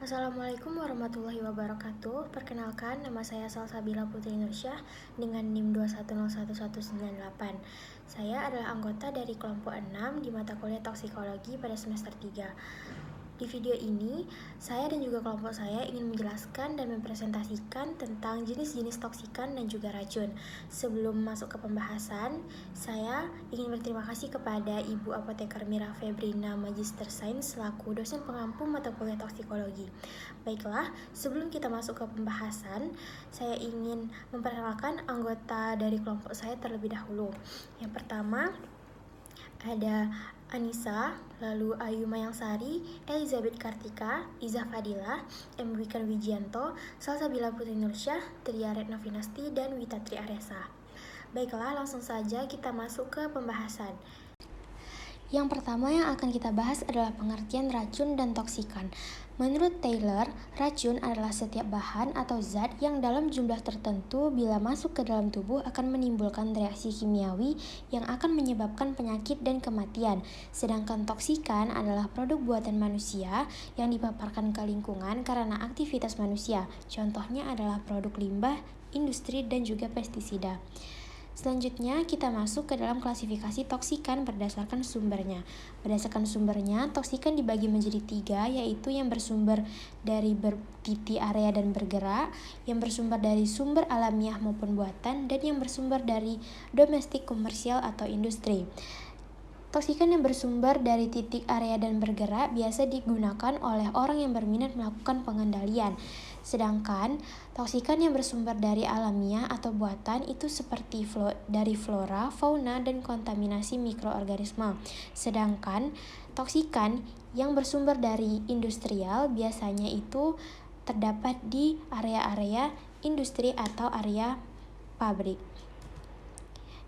Assalamualaikum warahmatullahi wabarakatuh. Perkenalkan, nama saya Salsabila Putri Nursyah dengan NIM 2101198. Saya adalah anggota dari kelompok 6 di mata kuliah toksikologi pada semester 3. Di video ini, saya dan juga kelompok saya ingin menjelaskan dan mempresentasikan tentang jenis-jenis toksikan dan juga racun. Sebelum masuk ke pembahasan, saya ingin berterima kasih kepada Ibu Apoteker Mira Febrina Magister Sains selaku dosen pengampu mata kuliah toksikologi. Baiklah, sebelum kita masuk ke pembahasan, saya ingin memperkenalkan anggota dari kelompok saya terlebih dahulu. Yang pertama, ada Anissa, lalu Ayu Mayangsari, Elizabeth Kartika, Iza Fadila, M. Wikan Wijianto, Salsabila Putri Nursyah, Tria Retno Finasti, dan Wita Tri Aresa. Baiklah, langsung saja kita masuk ke pembahasan. Yang pertama yang akan kita bahas adalah pengertian racun dan toksikan. Menurut Taylor, racun adalah setiap bahan atau zat yang dalam jumlah tertentu bila masuk ke dalam tubuh akan menimbulkan reaksi kimiawi yang akan menyebabkan penyakit dan kematian. Sedangkan toksikan adalah produk buatan manusia yang dipaparkan ke lingkungan karena aktivitas manusia. Contohnya adalah produk limbah, industri, dan juga pestisida. Selanjutnya, kita masuk ke dalam klasifikasi toksikan berdasarkan sumbernya. Berdasarkan sumbernya, toksikan dibagi menjadi 3, yaitu yang bersumber dari titik area dan bergerak, yang bersumber dari sumber alamiah maupun buatan, dan yang bersumber dari domestik, komersial, atau industri. Toksikan yang bersumber dari titik area dan bergerak biasa digunakan oleh orang yang berminat melakukan pengendalian. Sedangkan toksikan yang bersumber dari alamiah atau buatan itu seperti dari flora, fauna, dan kontaminasi mikroorganisme. Sedangkan toksikan yang bersumber dari industrial biasanya itu terdapat di area-area industri atau area pabrik.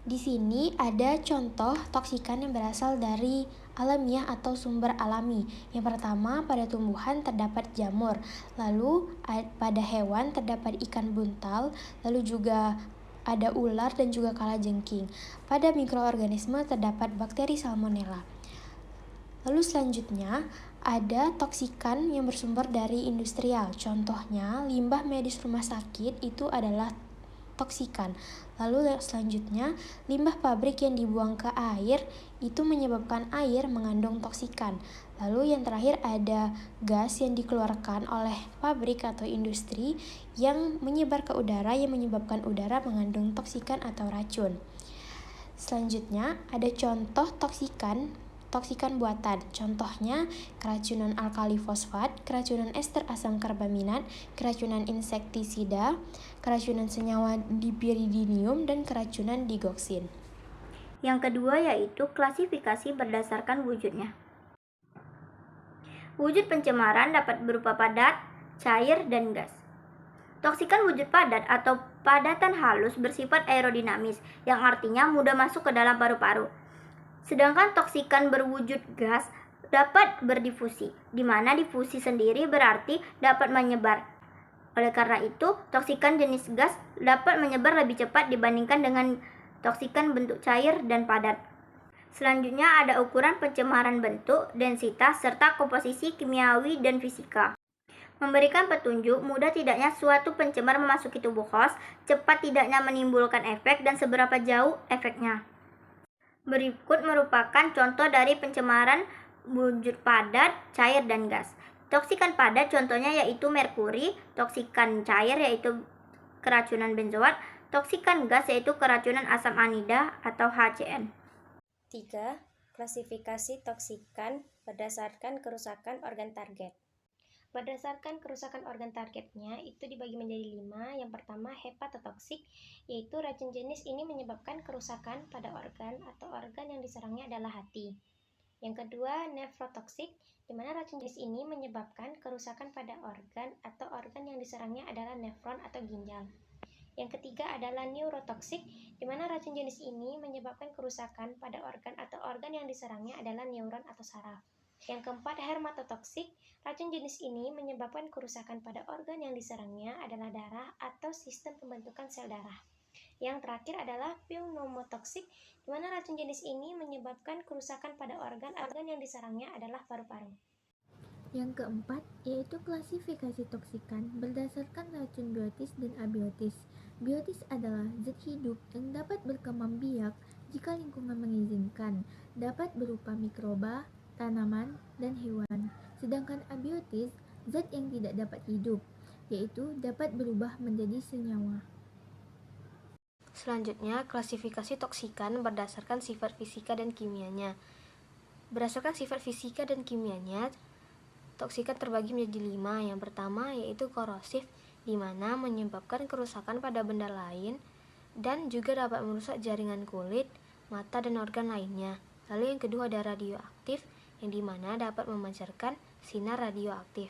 Di sini ada contoh toksikan yang berasal dari alamiah atau sumber alami. Yang pertama, pada tumbuhan terdapat jamur, lalu pada hewan terdapat ikan buntal, lalu juga ada ular dan juga kalajengking. Pada mikroorganisme terdapat bakteri salmonella. Lalu selanjutnya, ada toksikan yang bersumber dari industrial. Contohnya, limbah medis rumah sakit itu adalah toksikan. Lalu selanjutnya, limbah pabrik yang dibuang ke air itu menyebabkan air mengandung toksikan. Lalu yang terakhir ada gas yang dikeluarkan oleh pabrik atau industri yang menyebar ke udara yang menyebabkan udara mengandung toksikan atau racun. Selanjutnya, ada contoh toksikan buatan. Contohnya, keracunan alkali fosfat, keracunan ester asam karbaminat, keracunan insektisida, keracunan senyawa dipyridinium, dan keracunan digoksin. Yang kedua yaitu klasifikasi berdasarkan wujudnya. Wujud pencemaran dapat berupa padat, cair, dan gas. Toksikan wujud padat atau padatan halus bersifat aerodinamis, yang artinya mudah masuk ke dalam paru-paru. Sedangkan toksikan berwujud gas dapat berdifusi, di mana difusi sendiri berarti dapat menyebar. Oleh karena itu, toksikan jenis gas dapat menyebar lebih cepat dibandingkan dengan toksikan bentuk cair dan padat. Selanjutnya ada ukuran pencemaran bentuk, densitas, serta komposisi kimiawi dan fisika. Memberikan petunjuk mudah tidaknya suatu pencemar memasuki tubuh host, cepat tidaknya menimbulkan efek, dan seberapa jauh efeknya. Berikut merupakan contoh dari pencemaran wujud padat, cair, dan gas. Toksikan padat contohnya yaitu merkuri, toksikan cair yaitu keracunan benzoat, toksikan gas yaitu keracunan asam anida atau HCN. 3. Klasifikasi toksikan berdasarkan kerusakan organ target. Berdasarkan kerusakan organ targetnya itu dibagi menjadi 5. Yang pertama, hepatotoksik, yaitu racun jenis ini menyebabkan kerusakan pada organ atau organ yang diserangnya adalah hati. Yang kedua, nefrotoksik, di mana racun jenis ini menyebabkan kerusakan pada organ atau organ yang diserangnya adalah nefron atau ginjal. Yang ketiga adalah neurotoksik, di mana racun jenis ini menyebabkan kerusakan pada organ atau organ yang diserangnya adalah neuron atau saraf. Yang keempat, hermatotoksik, racun jenis ini menyebabkan kerusakan pada organ yang diserangnya adalah darah atau sistem pembentukan sel darah. Yang terakhir adalah pneumotoksik, di mana racun jenis ini menyebabkan kerusakan pada organ yang diserangnya adalah paru-paru. Yang keempat, yaitu klasifikasi toksikan berdasarkan racun biotis dan abiotis. Biotis adalah zat hidup yang dapat berkembang biak jika lingkungan mengizinkan, dapat berupa mikroba, tanaman, dan hewan. Sedangkan abiotis, zat yang tidak dapat hidup, yaitu dapat berubah menjadi senyawa. Selanjutnya, klasifikasi toksikan berdasarkan sifat fisika dan kimianya. Berdasarkan sifat fisika dan kimianya, toksikan terbagi menjadi 5. Yang pertama yaitu korosif, di mana menyebabkan kerusakan pada benda lain dan juga dapat merusak jaringan kulit, mata, dan organ lainnya. Lalu yang kedua ada radioaktif, yang di mana dapat memancarkan sinar radioaktif.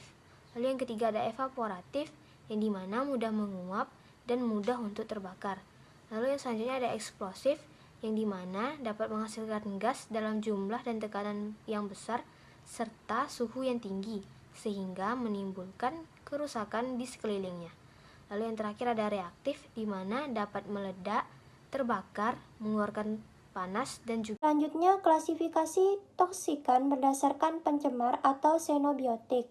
Lalu yang ketiga ada evaporatif, yang di mana mudah menguap dan mudah untuk terbakar. Lalu yang selanjutnya ada eksplosif, yang di mana dapat menghasilkan gas dalam jumlah dan tekanan yang besar serta suhu yang tinggi sehingga menimbulkan kerusakan di sekelilingnya. Lalu yang terakhir ada reaktif, di mana dapat meledak, terbakar, mengeluarkan panas dan juga. Selanjutnya, klasifikasi toksikan berdasarkan pencemar atau xenobiotik.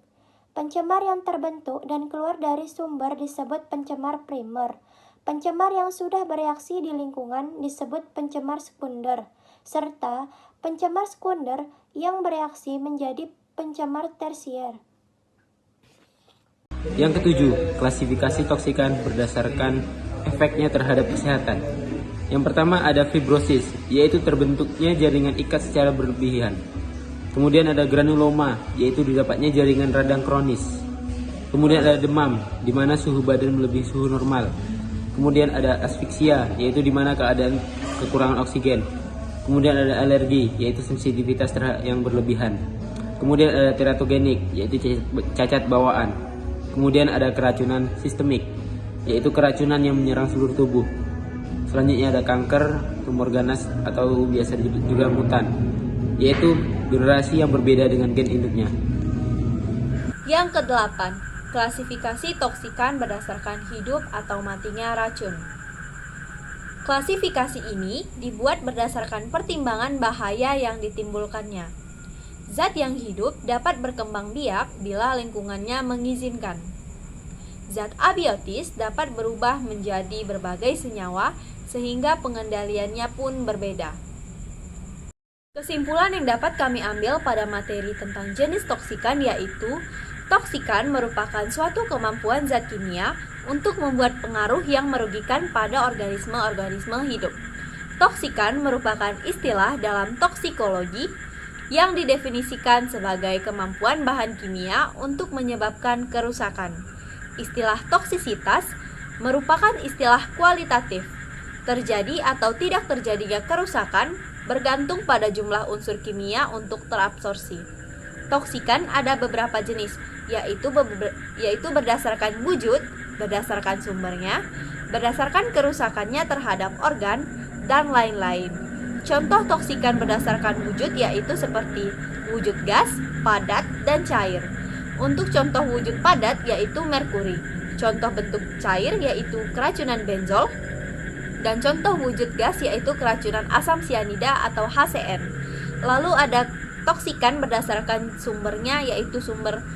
Pencemar yang terbentuk dan keluar dari sumber disebut pencemar primer. Pencemar yang sudah bereaksi di lingkungan disebut pencemar sekunder, serta pencemar sekunder yang bereaksi menjadi pencemar tersier. Yang ketujuh, klasifikasi toksikan berdasarkan efeknya terhadap kesehatan. Yang pertama ada fibrosis, yaitu terbentuknya jaringan ikat secara berlebihan. Kemudian ada granuloma, yaitu didapatnya jaringan radang kronis. Kemudian ada demam, di mana suhu badan melebihi suhu normal. Kemudian ada asfiksia, yaitu di mana keadaan kekurangan oksigen. Kemudian ada alergi, yaitu sensitivitas yang berlebihan. Kemudian ada teratogenik, yaitu cacat bawaan. Kemudian ada keracunan sistemik, yaitu keracunan yang menyerang seluruh tubuh. Selanjutnya ada kanker, tumor ganas atau biasa juga mutan, yaitu generasi yang berbeda dengan gen induknya. Yang kedelapan, klasifikasi toksikan berdasarkan hidup atau matinya racun. Klasifikasi ini dibuat berdasarkan pertimbangan bahaya yang ditimbulkannya. Zat yang hidup dapat berkembang biak bila lingkungannya mengizinkan. Zat abiotis dapat berubah menjadi berbagai senyawa sehingga pengendaliannya pun berbeda. Kesimpulan yang dapat kami ambil pada materi tentang jenis toksikan yaitu toksikan merupakan suatu kemampuan zat kimia untuk membuat pengaruh yang merugikan pada organisme-organisme hidup. Toksikan merupakan istilah dalam toksikologi yang didefinisikan sebagai kemampuan bahan kimia untuk menyebabkan kerusakan. Istilah toksisitas merupakan istilah kualitatif. Terjadi atau tidak terjadinya kerusakan bergantung pada jumlah unsur kimia untuk terabsorpsi. Toksikan ada beberapa jenis, yaitu berdasarkan wujud, berdasarkan sumbernya, berdasarkan kerusakannya terhadap organ, dan lain-lain. Contoh toksikan berdasarkan wujud yaitu seperti wujud gas, padat, dan cair. Untuk contoh wujud padat yaitu merkuri. Contoh bentuk cair yaitu keracunan benzol. Dan contoh wujud gas yaitu keracunan asam sianida atau HCN. Lalu ada toksikan berdasarkan sumbernya yaitu sumber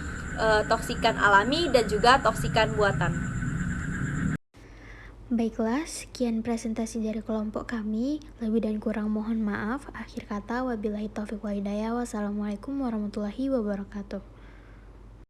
toksikan alami dan juga toksikan buatan. Baiklah, sekian presentasi dari kelompok kami. Lebih dan kurang mohon maaf. Akhir kata, wabillahi taufiq wal hidayah. Wassalamualaikum warahmatullahi wabarakatuh.